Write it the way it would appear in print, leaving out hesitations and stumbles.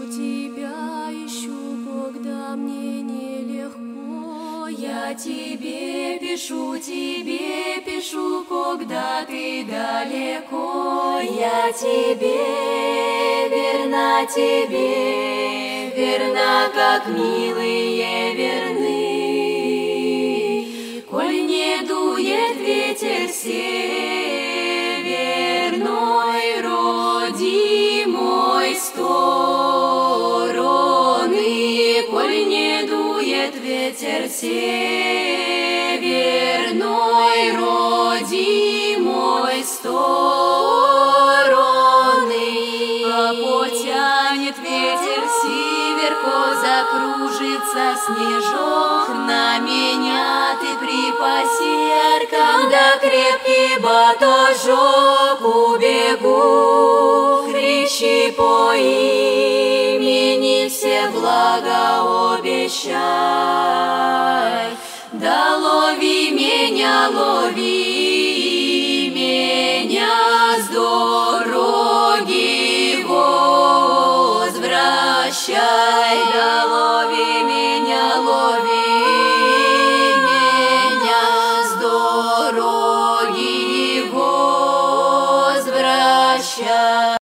тебя ищу, когда мне нелегко. Я тебе пишу, когда ты далеко. Я тебе, верна, как милые верны. Коль не дует ветер северной, родимой стороны, коль не дует ветер северной, родимой стороны, а потянет ветер северко, закружится снежок. На меня ты припаси, когда крепкий батожок. Убегу, кричи по имени, все блага обещай. Да лови меня,